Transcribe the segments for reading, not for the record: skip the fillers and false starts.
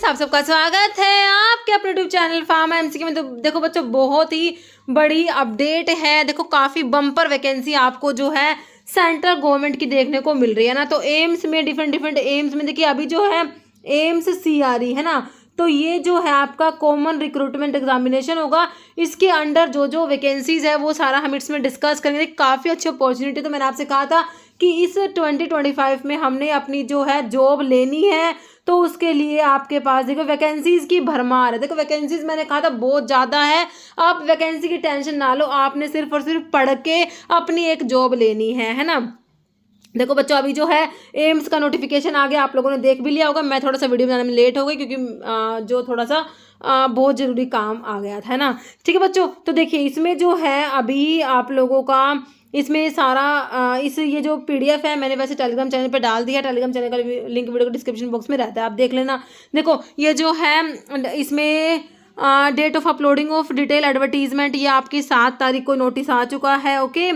Friends, आप सबका स्वागत है आपके अपने यूट्यूब चैनल फार्मा एमसीक्यू में। तो देखो बच्चों, बहुत ही बड़ी अपडेट है। देखो काफ़ी बम्पर वैकेंसी आपको जो है सेंट्रल गवर्नमेंट की देखने को मिल रही है ना। तो एम्स में डिफरेंट एम्स में देखिए अभी जो है एम्स सीआरई है ना, तो ये जो है आपका कॉमन रिक्रूटमेंट एग्जामिनेशन होगा। इसके अंडर जो जो वैकेंसीज है वो सारा हम इसमें डिस्कस करेंगे। काफ़ी अच्छी अपॉर्चुनिटी, तो मैंने आपसे कहा था कि इस 2025 में हमने अपनी जो है जॉब लेनी है, तो उसके लिए आपके पास देखो वैकेंसीज की भरमार है। देखो वैकेंसीज मैंने कहा था बहुत ज़्यादा है। आप वैकेंसी की टेंशन ना लो, आपने सिर्फ और सिर्फ पढ़ के अपनी एक जॉब लेनी है ना। देखो बच्चों, अभी जो है एम्स का नोटिफिकेशन आ गया, आप लोगों ने देख भी लिया होगा। मैं थोड़ा सा वीडियो बनाने में लेट हो गई क्योंकि जो थोड़ा सा बहुत ज़रूरी काम आ गया था, है ना। ठीक है बच्चों, तो देखिए इसमें जो है अभी आप लोगों का इसमें सारा इस ये जो पीडीएफ है मैंने वैसे टेलीग्राम चैनल पे डाल दिया। टेलीग्राम चैनल का लिंक वीडियो को डिस्क्रिप्शन बॉक्स में रहता है, आप देख लेना। देखो ये जो है इसमें date of uploading of detail advertisement, ये आपकी 7 तारीख को नोटिस आ चुका है। ओके,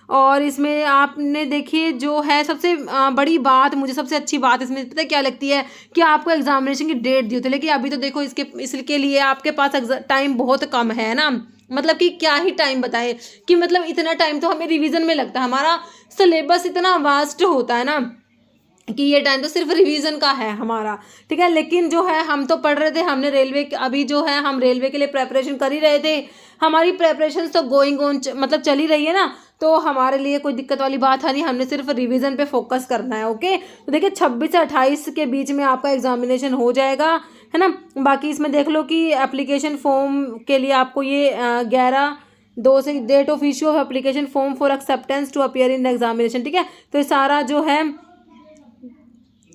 और इसमें आपने देखिए जो है सबसे बड़ी बात, मुझे सबसे अच्छी बात इसमें पता है क्या लगती है कि आपको एग्जामिनेशन की डेट दी होती है, लेकिन अभी तो देखो इसके लिए आपके पास टाइम बहुत कम है ना। मतलब कि क्या ही टाइम बताए कि मतलब इतना टाइम तो हमें रिवीजन में लगता है। हमारा सिलेबस इतना वास्ट होता है ना कि ये टाइम तो सिर्फ रिवीजन का है हमारा, ठीक है। लेकिन जो है हम तो पढ़ रहे थे, हमने रेलवे अभी जो है हम रेलवे के लिए प्रेपरेशन कर ही रहे थे। हमारी प्रेपरेशन तो गोइंग ऑन मतलब चली रही है ना, तो हमारे लिए कोई दिक्कत वाली बात है नहीं। हमने सिर्फ रिवीजन पे फोकस करना है। ओके, तो देखिए 26 से 28 के बीच में आपका एग्जामिनेशन हो जाएगा, है ना। बाकी इसमें देख लो कि एप्लीकेशन फॉर्म के लिए आपको ये 11/2 से date of issue of application form for acceptance to appear in the examination, ठीक है। तो ये सारा जो है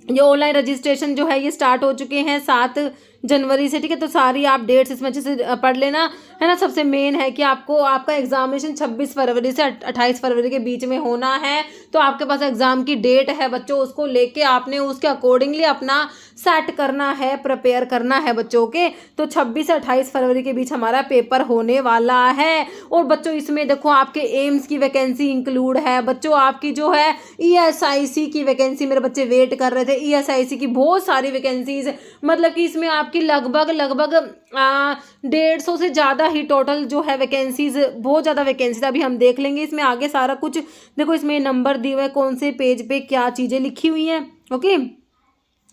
ये ऑनलाइन रजिस्ट्रेशन जो है ये स्टार्ट हो चुके हैं 7 जनवरी से, ठीक है। तो सारी आप डेट्स इसमें अच्छे से पढ़ लेना, है ना। सबसे मेन है कि आपको आपका एग्जामिनेशन 26 फरवरी से 28 फरवरी के बीच में होना है। तो आपके पास एग्जाम की डेट है बच्चों, उसको लेके आपने उसके अकॉर्डिंगली अपना सेट करना है, प्रिपेयर करना है बच्चों के। तो 26 से 28 फरवरी के बीच हमारा पेपर होने वाला है। और बच्चों इसमें देखो आपके एम्स की वैकेंसी इंक्लूड है बच्चों, आपकी जो है ESIC की वैकेंसी, मेरे बच्चे वेट कर रहे थे ESIC की बहुत सारी वैकेंसीज, मतलब कि इसमें आपकी लगभग 150 से ज़्यादा ही टोटल जो है वैकेंसीज, बहुत ज़्यादा वैकेंसीज अभी हम देख लेंगे इसमें आगे सारा कुछ। देखो इसमें नंबर दिए हुए कौन से पेज पे क्या चीज़ें लिखी हुई हैं। ओके,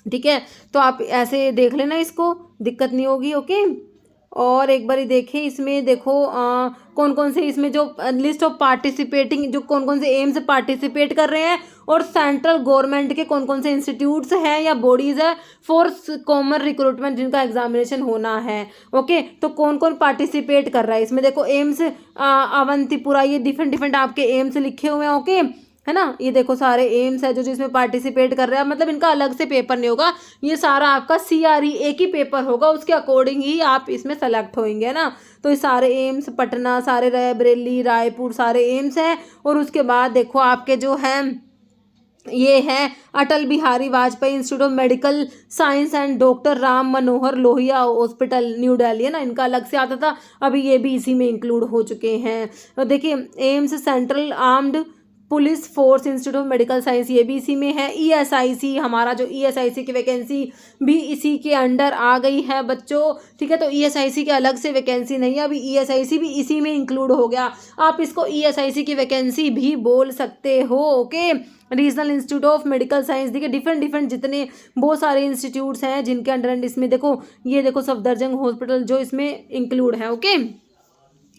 ठीक है, तो आप ऐसे देख लेना, इसको दिक्कत नहीं होगी। ओके, और एक बार देखें इसमें देखो कौन कौन से इसमें जो लिस्ट ऑफ पार्टिसिपेटिंग, जो कौन कौन से एम्स पार्टिसिपेट कर रहे हैं, और सेंट्रल गवर्नमेंट के कौन कौन से इंस्टीट्यूट्स हैं या बॉडीज़ है फॉर कॉमन रिक्रूटमेंट जिनका एग्जामिनेशन होना है। ओके, तो कौन कौन पार्टिसिपेट कर रहा है इसमें देखो एम्स अवंतीपुरा, ये डिफरेंट आपके एम्स लिखे हुए हैं। ओके, है ना, ये देखो सारे एम्स है जो जिसमें पार्टिसिपेट कर रहे हैं। मतलब इनका अलग से पेपर नहीं होगा, ये सारा आपका CRE एक ही पेपर होगा, उसके अकॉर्डिंग ही आप इसमें सेलेक्ट होंगे, है ना। तो ये सारे एम्स पटना, सारे रायबरेली, रायपुर, सारे एम्स हैं। और उसके बाद देखो आपके जो है ये है Atal Bihari Vajpayee Institute of Medical Science and doctor Ram Manohar Lohia Hospital New Delhi, है ना। इनका अलग से आता था, अभी ये भी इसी में इंक्लूड हो चुके हैं। तो देखिए AIIMS central armed police force institute of Medical science, ये भी इसी में है। ESIC, हमारा जो ESIC की वैकेंसी भी इसी के अंडर आ गई है बच्चों, ठीक है। तो ESIC के अलग से वैकेंसी नहीं है, अभी ESIC भी इसी में इंक्लूड हो गया। आप इसको ESIC की वैकेंसी भी बोल सकते हो। Okay, regional institute of Medical science, देखिए डिफरेंट जितने बहुत सारे इंस्टीट्यूट्स हैं जिनके अंडर इसमें देखो ये देखो सफदरजंग हॉस्पिटल जो इसमें इंक्लूड है। ओके,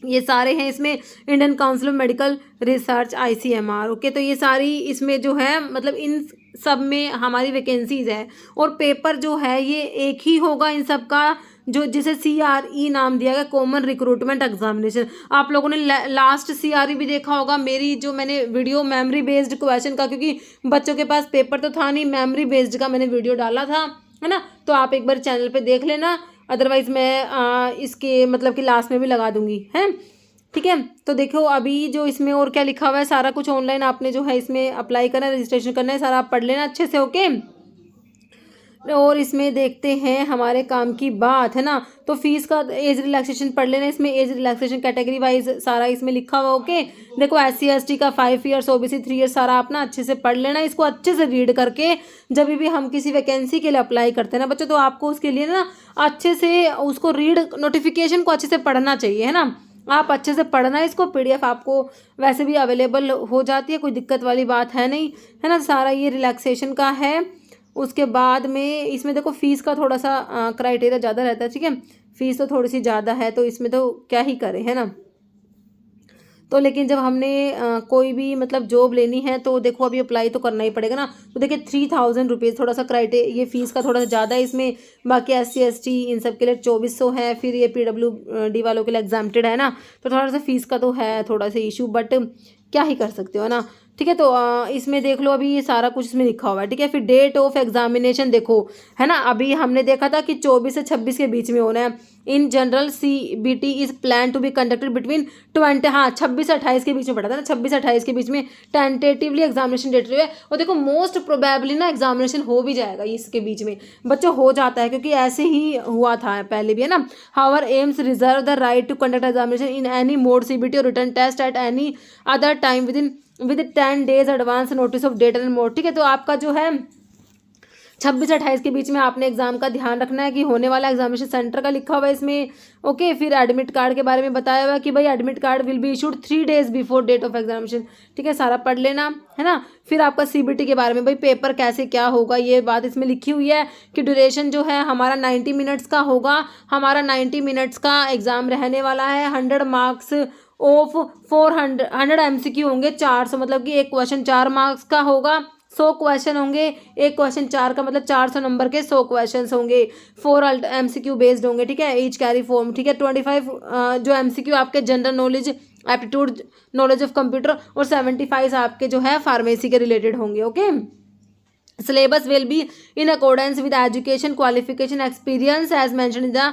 ये सारे हैं इसमें Indian council of medical research ICMR। Okay, तो ये सारी इसमें जो है मतलब इन सब में हमारी वैकेंसीज है। और पेपर जो है ये एक ही होगा इन सब का, जो जिसे CRE नाम दिया गया, कॉमन रिक्रूटमेंट एग्जामिनेशन। आप लोगों ने लास्ट CRE भी देखा होगा मेरी जो मैंने वीडियो मेमोरी बेस्ड क्वेश्चन का, क्योंकि बच्चों के पास पेपर तो था नहीं, मेमोरी बेस्ड का मैंने वीडियो डाला था, है ना। तो आप एक बार चैनल पे देख लेना, अदरवाइज मैं इसके मतलब कि लास्ट में भी लगा दूंगी, है, ठीक है। तो देखो अभी जो इसमें और क्या लिखा हुआ है, सारा कुछ ऑनलाइन आपने जो है इसमें अप्लाई करना है, रजिस्ट्रेशन करना है, सारा आप पढ़ लेना अच्छे से। ओके, और इसमें देखते हैं हमारे काम की बात, है ना। तो फीस का एज रिलैक्सेशन पढ़ लेना, इसमें एज रिलैक्सेशन कैटेगरी वाइज सारा इसमें लिखा हुआ। ओके, देखो SC ST का 5 ईयर्स, OBC 3 ईयर्स, सारा अपना अच्छे से पढ़ लेना। इसको अच्छे से रीड करके जब भी हम किसी वैकेंसी के लिए अप्लाई करते हैं ना बच्चों, तो आपको उसके लिए ना अच्छे से उसको रीड, नोटिफिकेशन को अच्छे से पढ़ना चाहिए, है ना। आप अच्छे से पढ़ना, इसको PDF आपको वैसे भी अवेलेबल हो जाती है, कोई दिक्कत वाली बात है नहीं, है ना। सारा ये रिलैक्सेशन का है। उसके बाद में इसमें देखो फीस का थोड़ा सा क्राइटेरिया ज़्यादा रहता है, ठीक है। फीस तो थोड़ी सी ज़्यादा है, तो इसमें तो क्या ही करें, है ना। तो लेकिन जब हमने कोई भी मतलब जॉब लेनी है तो देखो अभी अप्लाई तो करना ही पड़ेगा ना। तो देखिए 3000 रुपीज़ थोड़ा सा क्राइटेरिया, ये फीस का थोड़ा सा ज़्यादा है इसमें। बाकी SC ST इन सब के लिए 2400 है। फिर ये PWD वालों के लिए एग्जाम्प्टेड है ना, तो थोड़ा सा फीस का तो है थोड़ा सा इशू, बट क्या ही कर सकते हो ना, ठीक है। तो इसमें देख लो अभी ये सारा कुछ इसमें लिखा हुआ है, ठीक है। फिर डेट ऑफ एग्जामिनेशन देखो, है ना। अभी हमने देखा था कि 24 से 26 के बीच में होना है। In general CBT is plan to be conducted between 26 से 28 के बीच में पड़ा था ना, 26 से 28 के बीच में टेंटेटिवली एग्जामिनेशन डेट है। और देखो मोस्ट प्रोबेबली ना एग्जामिनेशन हो भी जाएगा इसके बीच में, बच्चों हो जाता है, क्योंकि ऐसे ही हुआ था पहले भी, है ना। However AIIMS reserve the right to conduct examination in any mode CBT और return test at any other time with 10 days advance notice of date and mode, ठीक है। तो आपका जो है 26 से 28 के बीच में आपने एग्जाम का ध्यान रखना है कि होने वाला एग्जामिनेशन सेंटर का लिखा हुआ है इसमें। ओके, फिर एडमिट कार्ड के बारे में बताया हुआ है कि भाई admit card will be issued 3 days before date of examination, ठीक है। सारा पढ़ लेना, है ना। फिर आपका CBT के बारे में, भाई पेपर कैसे क्या होगा ये बात इसमें लिखी हुई है कि ड्यूरेशन जो है हमारा 90 मिनट्स का होगा। हमारा 90 मिनट्स का एग्जाम रहने वाला है। 100 मार्क्स ऑफ 400 MCQ होंगे 400, मतलब कि एक क्वेश्चन 4 मार्क्स का होगा। 100 क्वेश्चन होंगे, एक क्वेश्चन 4 का मतलब 400 नंबर के 100 क्वेश्चन होंगे। 4 MCQ बेस्ड होंगे, ठीक है। ईच कैरी फॉर्म, ठीक है। 25 जो MCQ आपके general knowledge, aptitude, knowledge of computer, और 75 आपके जो है फार्मेसी के रिलेटेड होंगे। Okay, syllabus will be in accordance with education qualification experience as mention in the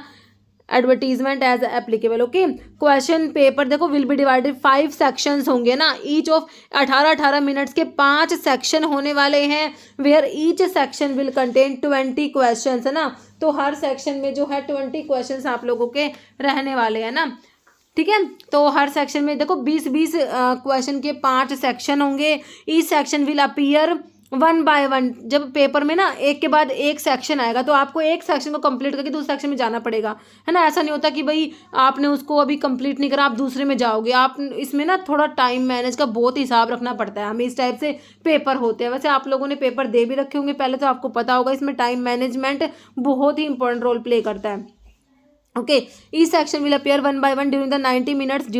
advertisement as applicable. Okay, question paper देखो विल बी डिवाइडेड 5 सेक्शंस होंगे ना, each of 18 minutes के 5 सेक्शन होने वाले हैं। Where each section will contain 20 questions, है ना। तो हर सेक्शन में जो है 20 क्वेश्चंस आप लोगों के रहने वाले हैं ना, ठीक है। तो हर सेक्शन में देखो 20-20 क्वेश्चन के 5 सेक्शन होंगे। Each section will appear 1 by 1। जब पेपर में ना एक के बाद एक सेक्शन आएगा तो आपको एक सेक्शन को कंप्लीट करके दूसरे सेक्शन में जाना पड़ेगा, है ना। ऐसा नहीं होता कि भाई आपने उसको अभी कंप्लीट नहीं करा आप दूसरे में जाओगे। आप इसमें ना थोड़ा टाइम मैनेज का बहुत हिसाब रखना पड़ता है, हमें इस टाइप से पेपर होते हैं। वैसे आप लोगों ने पेपर दे भी रखे होंगे पहले, तो आपको पता होगा इसमें टाइम मैनेजमेंट बहुत ही इंपॉर्टेंट रोल प्ले करता है। Okay, each section will appear 1 by 1 during the 90 minutes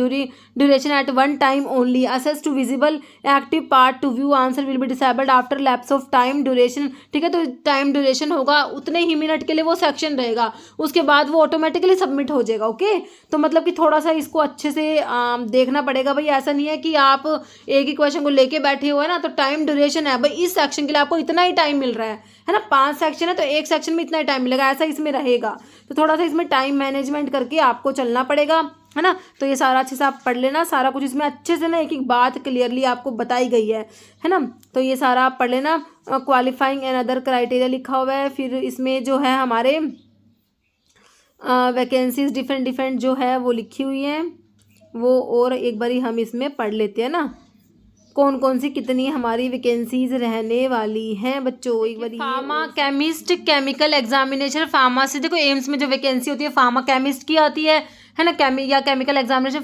duration at one time only. Access to visible active part to view answer will be disabled after lapse of time duration, ठीक है। तो time duration होगा उतने ही minute के लिए वो section रहेगा, उसके बाद वो ऑटोमेटिकली सबमिट हो जाएगा। ओके, तो मतलब कि थोड़ा सा इसको अच्छे से देखना पड़ेगा। भाई ऐसा नहीं है कि आप एक ही क्वेश्चन को लेके बैठे हुए हैं ना, तो टाइम ड्यूरेशन है भाई इस सेक्शन के लिए आपको इतना ही टाइम मिल रहा है ना। 5 सेक्शन है तो एक सेक्शन में इतना ही टाइम मिलेगा, ऐसा इसमें रहेगा। तो थोड़ा सा इसमें टाइम मैनेजमेंट करके आपको चलना पड़ेगा, है ना। तो ये सारा अच्छे से आप पढ़ लेना, सारा कुछ इसमें अच्छे से ना एक एक बात क्लियरली आपको बताई गई है ना। तो ये सारा आप पढ़ लेना। क्वालिफाइंग एंड अदर क्राइटेरिया लिखा हुआ है। फिर इसमें जो है हमारे वैकेंसीज डिफरेंट जो है वो लिखी हुई हैं, वो और एक बारी हम इसमें पढ़ लेते हैं ना, कौन कौन सी कितनी हमारी वैकेंसीज रहने वाली हैं बच्चों। एक बार pharma chemist chemical examination pharmacy, देखो एम्स में जो वैकेंसी होती है फार्मा केमिस्ट की आती है ना, chemical examination.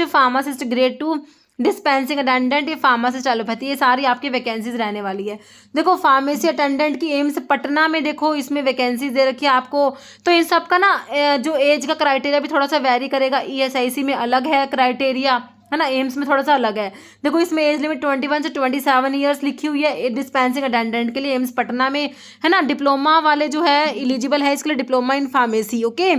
Pharmacist grade 2 dispensing attendant, ये फार्मासिस्ट एलोपैथी, ये सारी आपकी वैकेंसीज रहने वाली है। देखो फार्मेसी अटेंडेंट की एम्स पटना में देखो इसमें वैकेंसीज दे रखी है आपको। तो इन सब का ना जो एज का क्राइटेरिया भी थोड़ा सा वेरी करेगा। ESIC में अलग है क्राइटेरिया, है ना, एम्स में थोड़ा सा अलग है। देखो इसमें एज लिमिट 21 से 27 ईयर्स लिखी हुई है डिस्पेंसिंग अटेंडेंट के लिए एम्स पटना में, है ना। डिप्लोमा वाले जो है एलिजिबल है इसके लिए, diploma in pharmacy. Okay,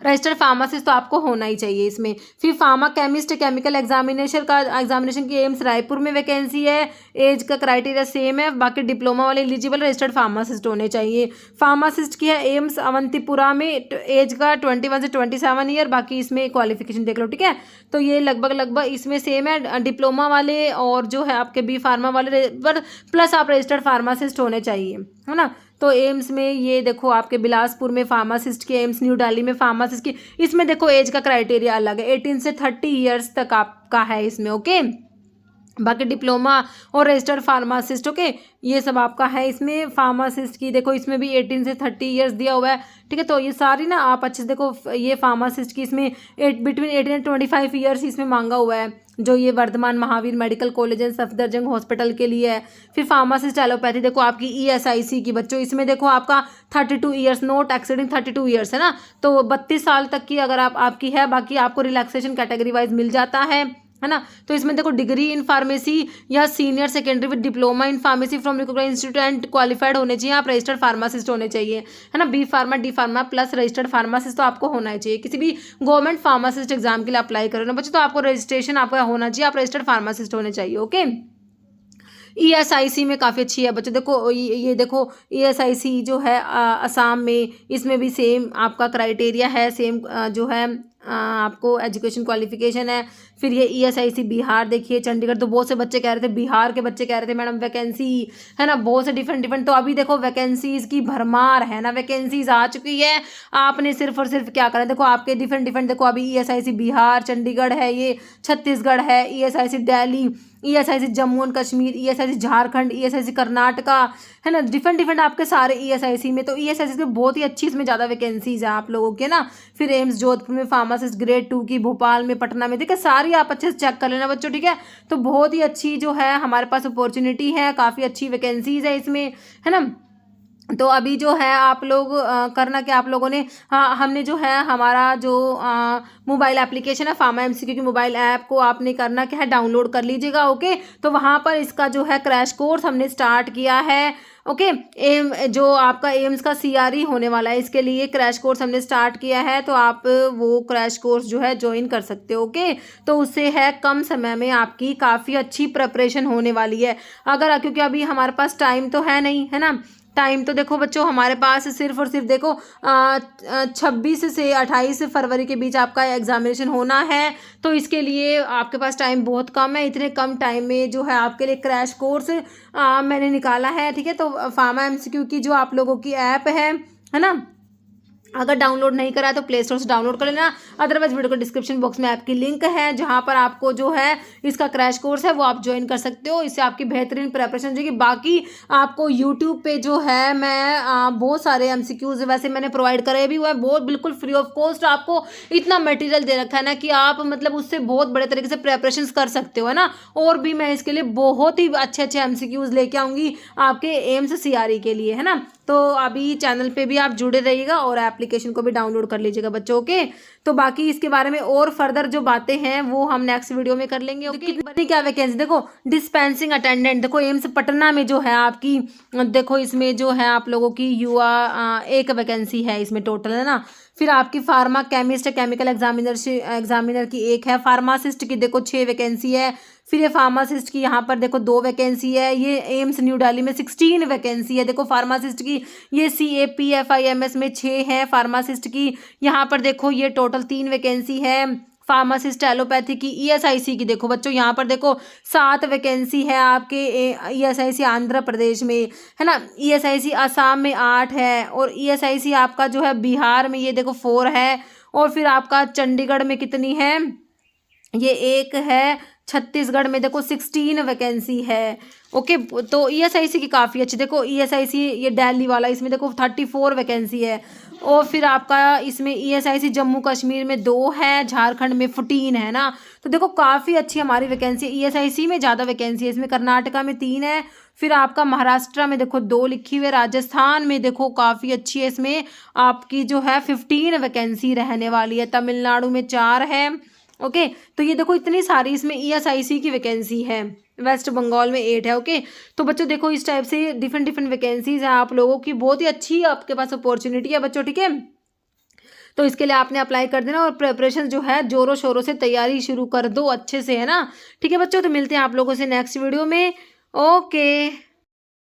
registered pharmacist तो आपको होना ही चाहिए इसमें। फिर फार्मा केमिस्ट केमिकल एग्जामिनेशन की एम्स रायपुर में वैकेंसी है। एज का क्राइटेरिया सेम है, बाकी डिप्लोमा वाले एलिजिबल रजिस्टर्ड फार्मासिस्ट होने चाहिए। फार्मासिस्ट की है एम्स अवंतीपुरा में, एज का 21 से 27 ईयर, बाकी इसमें क्वालिफिकेशन देख लो, ठीक है। तो ये लगभग इसमें सेम है, डिप्लोमा वाले और जो है आपके B फार्मा वाले, प्लस आप रजिस्टर्ड फार्मासिस्ट होने चाहिए, है ना। तो तो एम्स में ये देखो आपके बिलासपुर में फार्मासिस्ट की, एम्स न्यू दिल्ली में फार्मासिस्ट की, इसमें देखो एज का क्राइटेरिया अलग है, 18 से 30 ईयर्स तक आपका है इसमें। ओके, बाकी डिप्लोमा और रजिस्टर्ड फार्मासिस्ट, ओके, ये सब आपका है इसमें। फार्मासिस्ट की देखो इसमें भी 18 से 30 ईयर्स दिया हुआ है, ठीक है। तो ये सारी ना आप अच्छे से देखो, ये फार्मासिस्ट की इसमें बिटवीन 18 एंड 25 ईयर्स इसमें मांगा हुआ है, जो ये Vardhman Mahavir medical college and Safdarjung hospital के लिए है। फिर फार्मासिस्ट एलोपैथी देखो आपकी ESIC की बच्चों, इसमें देखो आपका 32 ईयर्स, नॉट एक्सीडिंग 32 ईयर्स है ना, तो 32 साल तक की अगर आपकी है, बाकी आपको रिलैक्सेशन कैटेगरी वाइज मिल जाता है ना। तो इसमें देखो डिग्री इन फार्मेसी या senior secondary with diploma in pharmacy from recognised institute and qualified होने चाहिए, आप रजिस्टर्ड फार्मासिस्ट होने चाहिए, है ना। B pharma D pharma plus registered pharmacist तो आपको होना ही चाहिए। किसी भी गवर्नमेंट फार्मासिस्ट एग्जाम के लिए अप्लाई करो ना बच्चों, तो आपको रजिस्ट्रेशन आपका होना चाहिए, आप रजिस्टर्ड फार्मासिस्ट होने चाहिए। ओके, ESIC में काफ़ी अच्छी है बच्चों, देखो ये देखो ESIC जो है असम में, इसमें भी सेम आपका क्राइटेरिया है, सेम जो है आपको एजुकेशन क्वालिफिकेशन है। फिर ये ESIC बिहार देखिए, चंडीगढ़, तो बहुत से बच्चे कह रहे थे, बिहार के बच्चे कह रहे थे मैडम वैकेंसी है ना, बहुत से डिफरेंट, तो अभी देखो वैकेंसीज़ की भरमार है ना, वैकेंसीज आ चुकी है। आपने सिर्फ और सिर्फ क्या करें, देखो आपके डिफरेंट देखो अभी ESIC बिहार, चंडीगढ़ है, ये छत्तीसगढ़ है, ESIC Delhi, ESIC Jammu and Kashmir, ESIC Jharkhand, ESIC Karnataka, है ना, डिफरेंट आपके सारे ESIC में। तो ESIC में बहुत ही अच्छी इसमें ज़्यादा वैकेंसीज है आप लोगों के ना। फिर एम्स जोधपुर में फार्मासिस्ट ग्रेड 2 की, भोपाल में, पटना में, देखिए सारी आप अच्छे से चेक कर लेना बच्चों, ठीक है। तो बहुत ही अच्छी जो है हमारे पास अपॉर्चुनिटी है, काफ़ी अच्छी वैकेंसीज है इसमें, है ना। तो अभी जो है आप लोग करना क्या, आप लोगों ने, हाँ, हमने जो है हमारा जो मोबाइल एप्लीकेशन है फार्मा MCQ की मोबाइल ऐप को आपने करना क्या है, डाउनलोड कर लीजिएगा। ओके, तो वहाँ पर इसका जो है क्रैश कोर्स हमने स्टार्ट किया है। ओके, जो आपका एम्स का CRE होने वाला है, इसके लिए क्रैश कोर्स हमने स्टार्ट किया है, तो आप वो क्रैश कोर्स जो है ज्वाइन कर सकते हो। ओके, तो उससे है कम समय में आपकी काफ़ी अच्छी प्रिपरेशन होने वाली है। अगर क्योंकि अभी हमारे पास टाइम तो है नहीं, है ना, टाइम तो देखो बच्चों हमारे पास सिर्फ और सिर्फ देखो 26 से 28 फरवरी के बीच आपका एग्जामिनेशन होना है, तो इसके लिए आपके पास टाइम बहुत कम है। इतने कम टाइम में जो है आपके लिए क्रैश कोर्स मैंने निकाला है, ठीक है। तो फार्मा MCQ की जो आप लोगों की ऐप है ना, अगर डाउनलोड नहीं करा है तो प्ले स्टोर से डाउनलोड कर लेना, अदरवाइज वीडियो को डिस्क्रिप्शन बॉक्स में आपकी लिंक है, जहां पर आपको जो है इसका क्रैश कोर्स है वो आप ज्वाइन कर सकते हो। इससे आपकी बेहतरीन प्रिपरेशन हो जाएगी। बाकी आपको यूट्यूब पे जो है मैं बहुत सारे MCQs वैसे मैंने प्रोवाइड करे भी हुआ है, बहुत बिल्कुल फ्री ऑफ कॉस्ट आपको इतना मटेरियल दे रखा है ना कि आप मतलब उससे बहुत बड़े तरीके से प्रिपरेशन कर सकते हो, है ना। और भी मैं इसके लिए बहुत ही अच्छे MCQs लेके आऊँगी आपके एम्स CRE के लिए, है ना। तो अभी चैनल पे भी आप जुड़े रहिएगा और एप्लीकेशन को भी डाउनलोड कर लीजिएगा बच्चों। ओके, तो बाकी इसके बारे में और फर्दर जो बातें हैं वो हम नेक्स्ट वीडियो में कर लेंगे। कितनी क्या वैकेंसी, देखो डिस्पेंसिंग अटेंडेंट, देखो एम्स पटना में जो है आपकी, देखो इसमें जो है आप लोगों की युवा 1 वैकेंसी है इसमें टोटल, है ना। फिर आपकी फार्मा केमिस्ट केमिकल एग्जामिनर की 1 है, फार्मासिस्ट की देखो 6 वैकेंसी है। फिर ये फार्मासिस्ट की यहाँ पर देखो 2 वैकेंसी है। ये एम्स न्यू दिल्ली में 16 वैकेंसी है देखो फार्मासिस्ट की। ये CAPFIMS में 6 है फार्मासिस्ट की। यहाँ पर देखो ये टोटल 3 वैकेंसी है। फार्मासिस्ट एलोपैथी की ESIC की देखो बच्चों यहाँ पर देखो 7 वैकेंसी है आपके ESIC आंध्र प्रदेश में, है ना। ESIC असम में 8 है और ESIC आपका जो है बिहार में ये देखो 4 है। और फिर आपका चंडीगढ़ में कितनी है, ये 1 है। छत्तीसगढ़ में देखो 16 वैकेंसी है। ओके, तो ESIC की काफ़ी अच्छी, देखो ESIC ये दिल्ली वाला, इसमें देखो 34 वैकेंसी है। और फिर आपका इसमें ESIC जम्मू कश्मीर में 2 है, झारखंड में 14 है ना। तो देखो काफ़ी अच्छी हमारी वैकेंसी, ESIC में ज़्यादा वैकेंसी है, इसमें कर्नाटका में 3 है। फिर आपका महाराष्ट्र में देखो 2 लिखी हुई है, राजस्थान में देखो काफ़ी अच्छी है, इसमें आपकी जो है 15 वैकेंसी रहने वाली है, तमिलनाडु में 4 है। ओके, तो ये देखो इतनी सारी इसमें ESIC की वैकेंसी है। वेस्ट बंगाल में 8 है। ओके, तो बच्चों देखो इस टाइप से डिफरेंट वैकेंसीज हैं आप लोगों की, बहुत ही अच्छी आपके पास अपॉर्चुनिटी है बच्चों, ठीक है। तो इसके लिए आपने अप्लाई कर देना और प्रिपरेशन जो है जोरों शोरों से तैयारी शुरू कर दो अच्छे से, है ना। ठीक है बच्चों, तो मिलते हैं आप लोगों से नेक्स्ट वीडियो में। ओके।